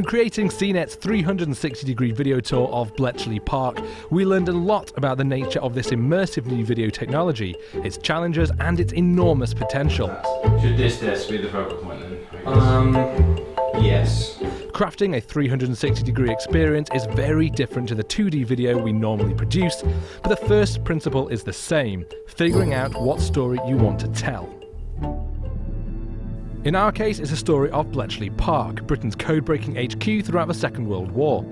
In creating CNET's 360-degree video tour of Bletchley Park, we learned a lot about the nature of this immersive new video technology, its challenges and its enormous potential. Should this be the focal point then? Yes. Crafting a 360-degree experience is very different to the 2D video we normally produce, but the first principle is the same: figuring out what story you want to tell. In our case, it's a story of Bletchley Park, Britain's code-breaking HQ throughout the Second World War.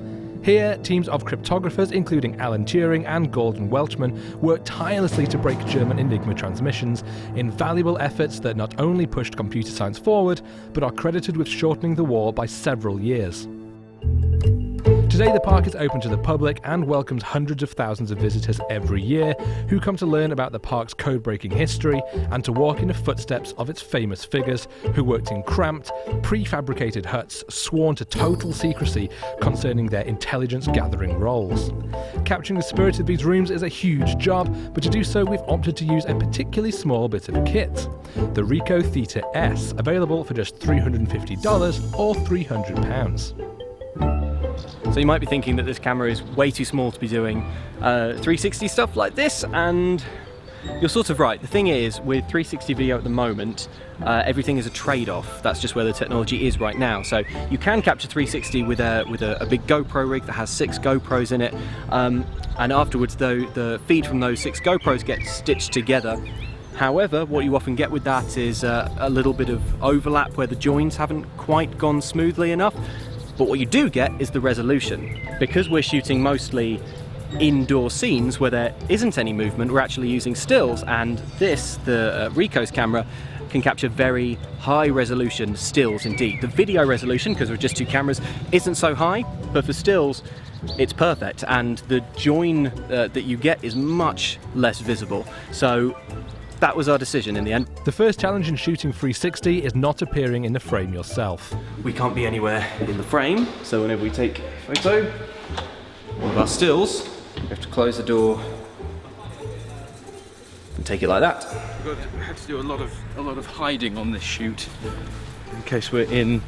Here, teams of cryptographers, including Alan Turing and Gordon Welchman, worked tirelessly to break German Enigma transmissions, invaluable efforts that not only pushed computer science forward, but are credited with shortening the war by several years. Today the park is open to the public and welcomes hundreds of thousands of visitors every year who come to learn about the park's code-breaking history and to walk in the footsteps of its famous figures who worked in cramped, prefabricated huts sworn to total secrecy concerning their intelligence-gathering roles. Capturing the spirit of these rooms is a huge job, but to do so we've opted to use a particularly small bit of kit, the Ricoh Theta S, available for just $350 or £300. So you might be thinking that this camera is way too small to be doing 360 stuff like this, and you're sort of right. The thing is, with 360 video at the moment, everything is a trade-off. That's just where the technology is right now. So you can capture 360 with a big GoPro rig that has 6 GoPros in it, and afterwards though, the feed from those 6 GoPros gets stitched together. However, what you often get with that is a little bit of overlap where the joins haven't quite gone smoothly enough. But what you do get is the resolution. Because we're shooting mostly indoor scenes where there isn't any movement, we're actually using stills, and this, the Ricoh's camera, can capture very high resolution stills indeed. The video resolution, because we're just 2 cameras, isn't so high, but for stills it's perfect, and the join that you get is much less visible. So that was our decision in the end. The first challenge in shooting 360 is not appearing in the frame yourself. We can't be anywhere in the frame, so whenever we take a photo, one of our stills, we have to close the door and take it like that. We had to do a lot of hiding on this shoot, in case we're in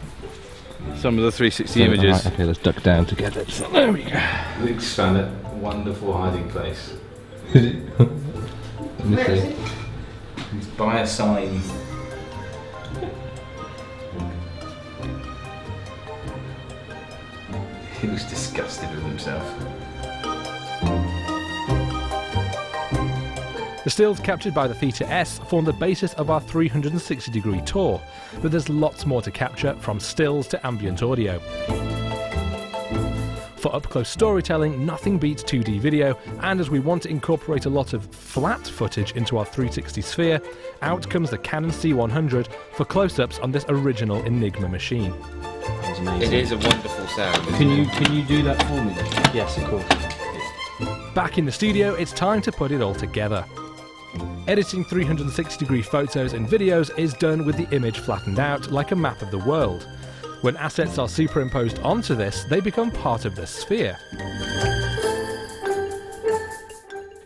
some of the 360 images. Right, okay, let's duck down together. So there we go. we just found a wonderful hiding place. Where is it? He's by a sign. He was disgusted with himself. The stills captured by the Theta S form the basis of our 360-degree tour, but there's lots more to capture, from stills to ambient audio. For up-close storytelling, nothing beats 2D video, and as we want to incorporate a lot of flat footage into our 360 sphere, out comes the Canon C100 for close-ups on this original Enigma machine. It is a wonderful sound. Can you do that for me? Yes, of course. Back in the studio, it's time to put it all together. Editing 360-degree photos and videos is done with the image flattened out like a map of the world. When assets are superimposed onto this, they become part of the sphere.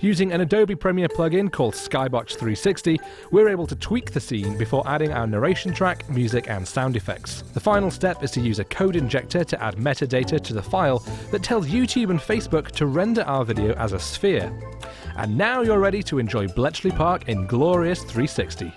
Using an Adobe Premiere plugin called Skybox 360, we're able to tweak the scene before adding our narration track, music and sound effects. The final step is to use a code injector to add metadata to the file that tells YouTube and Facebook to render our video as a sphere. And now you're ready to enjoy Bletchley Park in glorious 360.